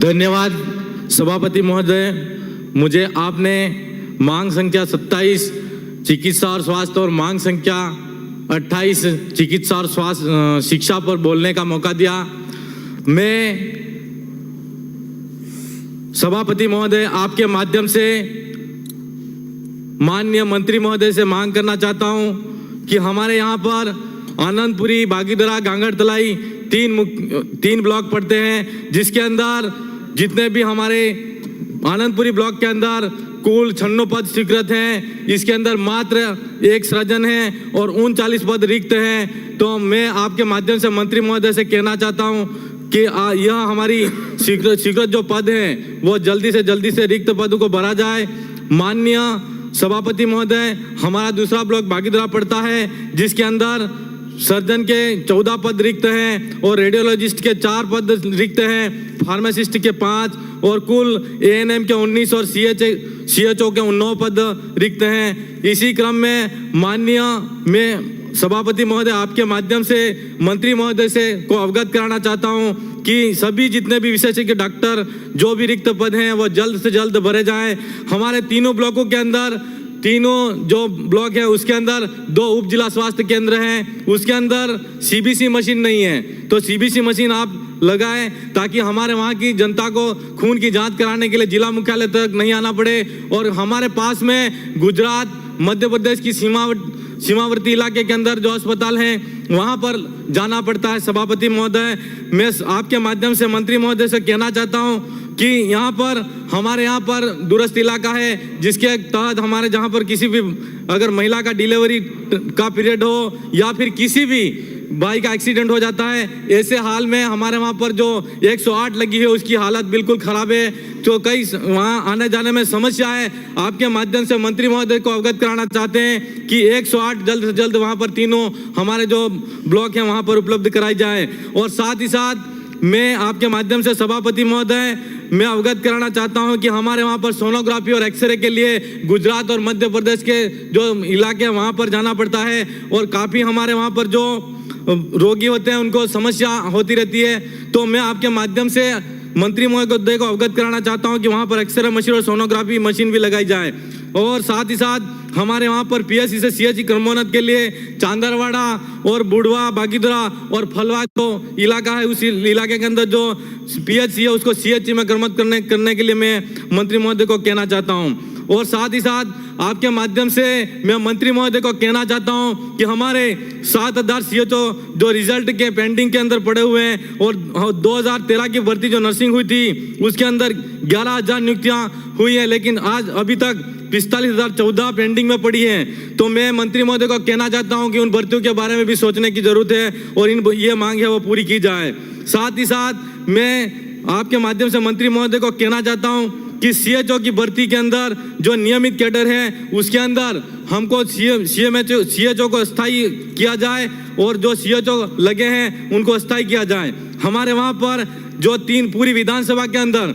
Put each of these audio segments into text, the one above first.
धन्यवाद सभापति महोदय। मुझे आपने मांग संख्या 27 चिकित्सा और स्वास्थ्य और मांग संख्या 28 चिकित्सा और स्वास्थ्य शिक्षा पर बोलने का मौका दिया। मैं सभापति महोदय आपके माध्यम से माननीय मंत्री महोदय से मांग करना चाहता हूं कि हमारे यहाँ पर आनंदपुरी, बागीदरा, गांगड़तलाई तीन ब्लॉक पड़ते हैं, जिसके अंदर जितने भी हमारे आनंदपुरी ब्लॉक के अंदर कुल 96 पद स्वीकृत हैं। इसके अंदर मात्र 1 सृजन है और 39 पद रिक्त हैं। तो मैं आपके माध्यम से मंत्री महोदय से कहना चाहता हूं कि यह हमारी स्वीकृत जो पद हैं वो जल्दी से रिक्त पदों को भरा जाए। माननीय सभापति महोदय, हमारा दूसरा ब्लॉक बागीदरा पड़ता है, जिसके अंदर सर्जन के 14 पद रिक्त हैं और रेडियोलॉजिस्ट के 4 पद रिक्त हैं, फार्मासिस्ट के 5 और कुल ANM के 19 और CHO के 9 पद रिक्त हैं। इसी क्रम में माननीय मैं सभापति महोदय आपके माध्यम से मंत्री महोदय से को अवगत कराना चाहता हूं कि सभी जितने भी विशेषज्ञ डॉक्टर जो भी रिक्त पद हैं वो जल्द से जल्द भरे जाएं। हमारे तीनों ब्लॉकों के अंदर तीनों जो ब्लॉक है उसके अंदर 2 उप जिला स्वास्थ्य केंद्र हैं, उसके अंदर CBC मशीन नहीं है। तो CBC मशीन आप लगाएं ताकि हमारे वहाँ की जनता को खून की जांच कराने के लिए जिला मुख्यालय तक नहीं आना पड़े। और हमारे पास में गुजरात, मध्य प्रदेश की सीमावर्ती इलाके के अंदर जो अस्पताल हैं वहाँ पर जाना पड़ता है। सभापति महोदय, मैं आपके माध्यम से मंत्री महोदय से कहना चाहता हूँ कि यहाँ पर हमारे यहाँ पर दूरस्थ इलाका है, जिसके तहत हमारे जहाँ पर किसी भी अगर महिला का डिलीवरी का पीरियड हो या फिर किसी भी भाई का एक्सीडेंट हो जाता है, ऐसे हाल में हमारे वहाँ पर जो 108 लगी है उसकी हालत बिल्कुल खराब है। तो कई वहाँ आने जाने में समस्या है। आपके माध्यम से मंत्री महोदय को अवगत कराना चाहते हैं कि 108 जल्द से जल्द वहाँ पर तीनों हमारे जो ब्लॉक हैं वहाँ पर उपलब्ध कराई जाए। और साथ ही साथ मैं आपके माध्यम से सभापति महोदय मैं अवगत कराना चाहता हूं कि हमारे वहां पर सोनोग्राफी और एक्सरे के लिए गुजरात और मध्य प्रदेश के जो इलाके हैं वहां पर जाना पड़ता है और काफ़ी हमारे वहां पर जो रोगी होते हैं उनको समस्या होती रहती है। तो मैं आपके माध्यम से मंत्री महोदय को अवगत कराना चाहता हूं कि वहां पर एक्सरे मशीन और सोनोग्राफी मशीन भी लगाई जाए। और साथ ही साथ हमारे वहाँ पर PSC से CHC क्रमोन्नत के लिए चांदरवाड़ा और बुढ़वा, बागीदरा और फलवा जो इलाका है उस इलाके के अंदर जो PHC है उसको CHC में क्रमोन्नत करने के लिए मैं मंत्री महोदय को कहना चाहता हूँ। और साथ ही साथ आपके माध्यम से मैं मंत्री महोदय को कहना चाहता हूं कि हमारे 7000 CHO जो रिजल्ट के पेंडिंग के अंदर पड़े हुए हैं और 2013 की भर्ती जो नर्सिंग हुई थी उसके अंदर 11000 नियुक्तियां हुई है, लेकिन आज अभी तक 45,014 पेंडिंग में पड़ी हैं। तो मैं मंत्री महोदय को कहना चाहता हूं कि उन भर्तियों के बारे में भी सोचने की जरूरत है और ये मांग है वो पूरी की जाए। साथ ही साथ मैं आपके माध्यम से मंत्री महोदय को कहना चाहता हूं कि CHO की भर्ती के अंदर जो नियमित कैडर है उसके अंदर हमको CHO को स्थायी किया जाए और जो CHO लगे हैं उनको स्थायी किया जाए। हमारे वहाँ पर जो पूरी विधानसभा के अंदर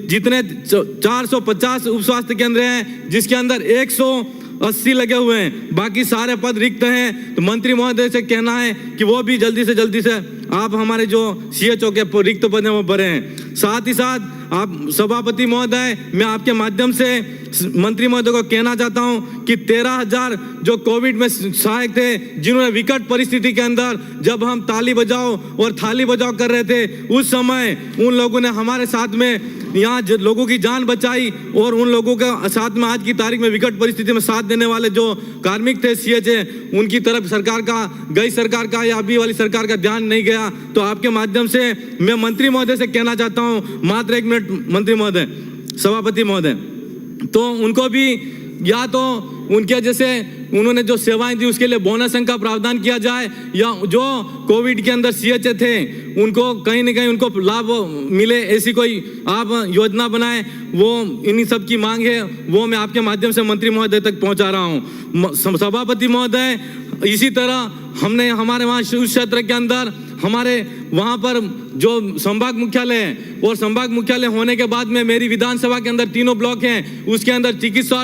जितने 450 उप स्वास्थ्य केंद्र हैं जिसके अंदर 180 लगे हुए हैं, बाकी सारे पद रिक्त हैं। तो मंत्री महोदय से कहना है कि वो भी जल्दी से आप हमारे जो CHO के रिक्त पद हैं वो भरे हैं। साथ ही साथ आप सभापति महोदय मैं आपके माध्यम से मंत्री महोदय को कहना चाहता हूं कि 13,000 जो कोविड में सहायक थे जिन्होंने विकट परिस्थिति के अंदर जब हम ताली बजाओ और थाली बजाओ कर रहे थे उस समय उन लोगों ने हमारे साथ में यहाँ लोगों की जान बचाई और उन लोगों के साथ में आज की तारीख में विकट परिस्थिति में साथ देने वाले जो कार्मिक थे CHA उनकी तरफ सरकार का या अभी वाली सरकार का ध्यान नहीं गया। तो आपके माध्यम से मैं मंत्री महोदय से कहना चाहता हूँ, मात्र 1 मिनट मंत्री महोदय, सभापति महोदय, तो उनको भी या तो उनके जैसे उन्होंने जो सेवाएं दी उसके लिए बोनस अंक का प्रावधान किया जाए या जो कोविड के अंदर CHA थे उनको कहीं न कहीं उनको लाभ मिले, ऐसी कोई आप योजना बनाएं। वो इन्हीं सब की मांग है, वो मैं आपके माध्यम से मंत्री महोदय तक पहुंचा रहा हूं। सभापति महोदय, इसी तरह हमने हमारे वहाँ शिव क्षेत्र के अंदर हमारे वहाँ पर जो संभाग मुख्यालय है और संभाग मुख्यालय होने के बाद में मेरी विधानसभा के अंदर तीनों ब्लॉक हैं, उसके अंदर चिकित्सा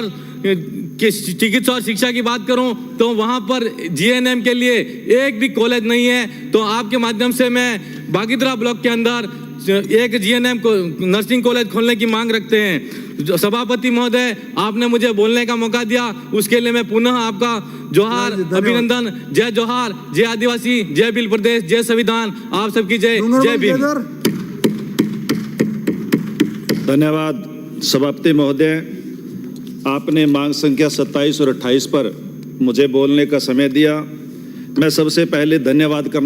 और शिक्षा की बात करूं तो वहां पर GNM के लिए एक भी कॉलेज नहीं है। तो आपके माध्यम से मैं बागीदरा ब्लॉक के अंदर एक जीएनएम को नर्सिंग कॉलेज खोलने की मांग रखते हैं। सभापति महोदय, आपने मुझे बोलने का मौका दिया, उसके लिए मैं पुनः आपका जोहार, अभिनंदन। जय जोहार, जय आदिवासी, जय भील प्रदेश, जय संविधान, आप सबकी जय। जय भीम। धन्यवाद सभापति महोदय, आपने मांग संख्या 27 और 28 पर मुझे बोलने का समय दिया। मैं सबसे पहले धन्यवाद करना